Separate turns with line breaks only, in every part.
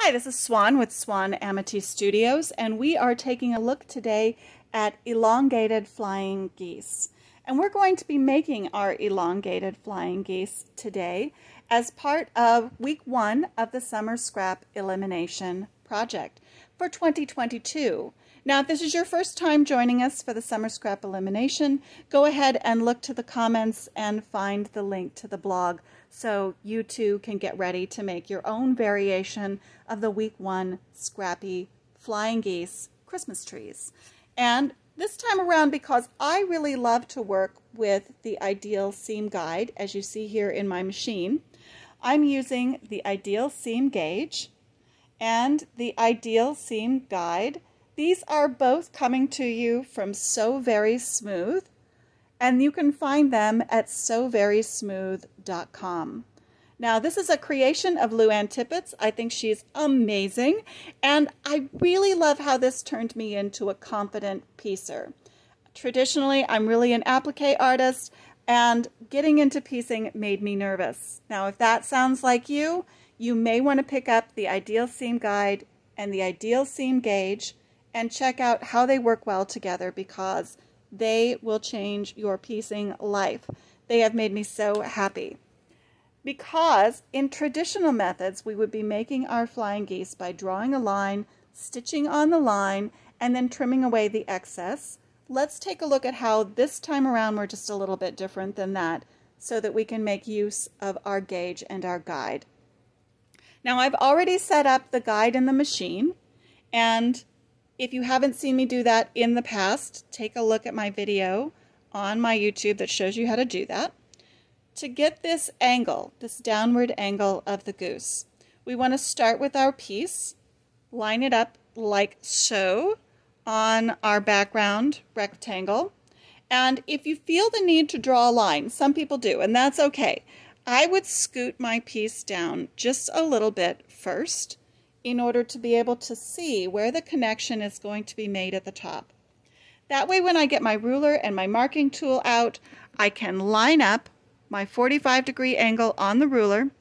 Hi, this is Swan with Swan Amity Studios, and we are taking a look today at elongated flying geese. And we're going to be making our elongated flying geese today as part of week 1 of the Summer Scrap Elimination Project for 2022. Now, if this is your first time joining us for the Summer Scrap Elimination, go ahead and look to the comments and find the link to the blog so you too can get ready to make your own variation of the week 1 scrappy flying geese Christmas trees. And this time around, because I really love to work with the Ideal Seam Guide, as you see here in my machine, I'm using the Ideal Seam Gauge and the Ideal Seam Guide. These are both coming to you from So Very Smooth, and you can find them at soverysmooth.com. Now, this is a creation of Luann Tippett's. I think she's amazing, and I really love how this turned me into a confident piecer. Traditionally, I'm really an applique artist, and getting into piecing made me nervous. Now, if that sounds like you, you may want to pick up the Ideal Seam Guide and the Ideal Seam Gauge and check out how they work well together, because they will change your piecing life. They have made me so happy. Because in traditional methods, we would be making our flying geese by drawing a line, stitching on the line, and then trimming away the excess. Let's take a look at how this time around we're just a little bit different than that, so that we can make use of our gauge and our guide. Now, I've already set up the guide in the machine, and if you haven't seen me do that in the past, take a look at my video on my YouTube that shows you how to do that. To get this angle, this downward angle of the goose, we want to start with our piece, line it up like so on our background rectangle. And if you feel the need to draw a line, some people do, and that's okay. I would scoot my piece down just a little bit first, in order to be able to see where the connection is going to be made at the top. That way, when I get my ruler and my marking tool out, I can line up my 45-degree angle on the ruler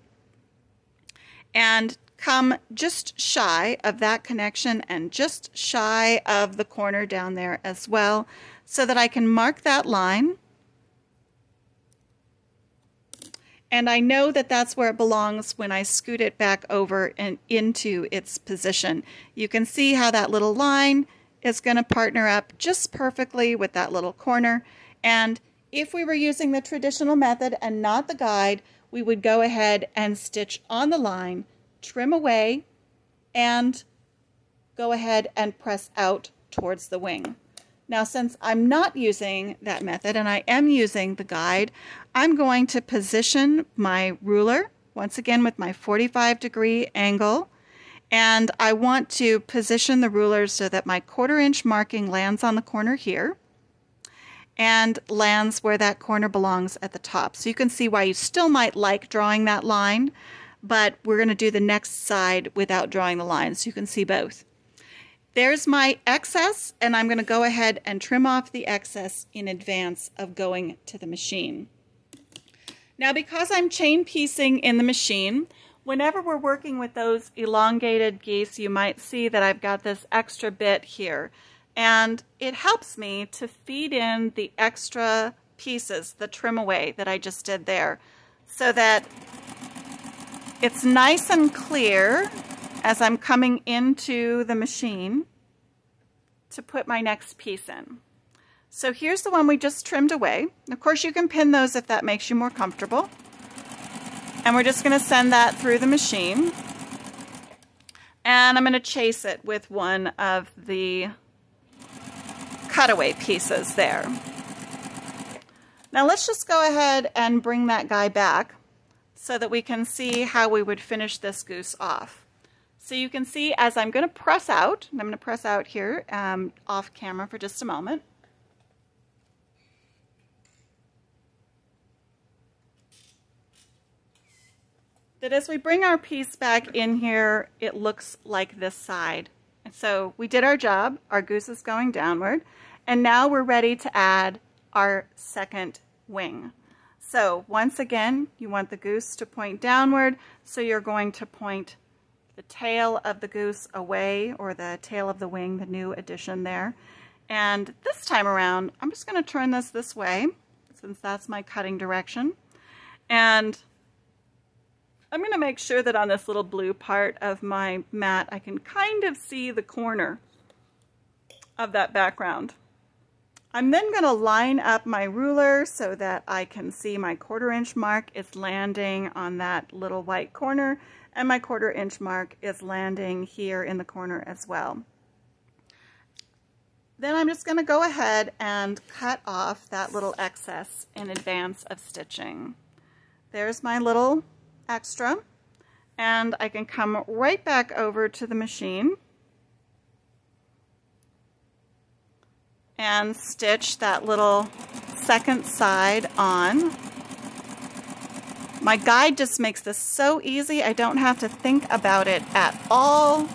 and come just shy of that connection and just shy of the corner down there as well, so that I can mark that line. And I know that that's where it belongs when I scoot it back over and into its position. You can see how that little line is going to partner up just perfectly with that little corner. And if we were using the traditional method and not the guide, we would go ahead and stitch on the line, trim away, and go ahead and press out towards the wing. Now, since I'm not using that method and I am using the guide, I'm going to position my ruler, once again with my 45-degree angle, and I want to position the ruler so that my 1/4 inch marking lands on the corner here and lands where that corner belongs at the top. So you can see why you still might like drawing that line, but we're going to do the next side without drawing the line, so you can see both. There's my excess, and I'm going to go ahead and trim off the excess in advance of going to the machine. Now, because I'm chain piecing in the machine, whenever we're working with those elongated geese, you might see that I've got this extra bit here, and it helps me to feed in the extra pieces, the trim away that I just did there, so that it's nice and clear as I'm coming into the machine to put my next piece in. So here's the one we just trimmed away. Of course, you can pin those if that makes you more comfortable. And we're just going to send that through the machine. And I'm going to chase it with one of the cutaway pieces there. Now let's just go ahead and bring that guy back so that we can see how we would finish this goose off. So you can see as I'm going to press out, and I'm going to press out here off camera for just a moment. That as we bring our piece back in here, it looks like this side. And so we did our job, our goose is going downward, and now we're ready to add our second wing. So once again, you want the goose to point downward, so you're going to point the tail of the goose away, or the tail of the wing, the new addition there. And this time around, I'm just going to turn this way, since that's my cutting direction. And I'm going to make sure that on this little blue part of my mat, I can kind of see the corner of that background. I'm then going to line up my ruler so that I can see my 1/4 inch mark is landing on that little white corner, and my 1/4 inch mark is landing here in the corner as well. Then I'm just going to go ahead and cut off that little excess in advance of stitching. There's my little extra, and I can come right back over to the machine and stitch that little second side on. My guide just makes this so easy. I don't have to think about it at all.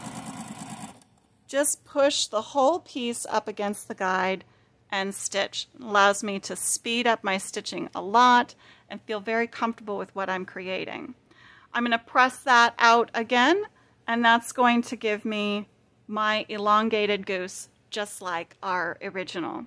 Just push the whole piece up against the guide and stitch. It allows me to speed up my stitching a lot and feel very comfortable with what I'm creating. I'm going to press that out again, and that's going to give me my elongated goose, just like our original.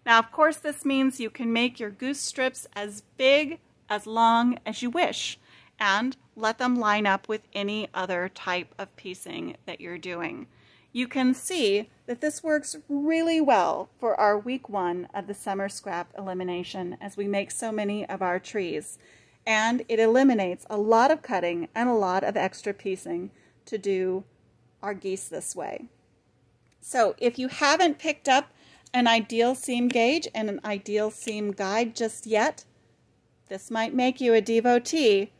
Now, of course, this means you can make your goose strips as big, as long as you wish, and let them line up with any other type of piecing that you're doing. You can see that this works really well for our week 1 of the summer scrap elimination, as we make so many of our trees. And it eliminates a lot of cutting and a lot of extra piecing to do our geese this way. So if you haven't picked up an ideal seam gauge and an ideal seam guide just yet, this might make you a devotee.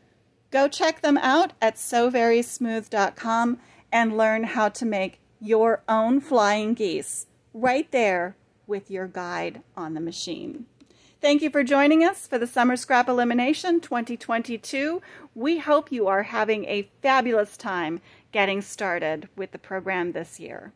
Go check them out at soverysmooth.com and learn how to make your own flying geese right there with your guide on the machine. Thank you for joining us for the Summer Scrap Elimination 2022. We hope you are having a fabulous time getting started with the program this year.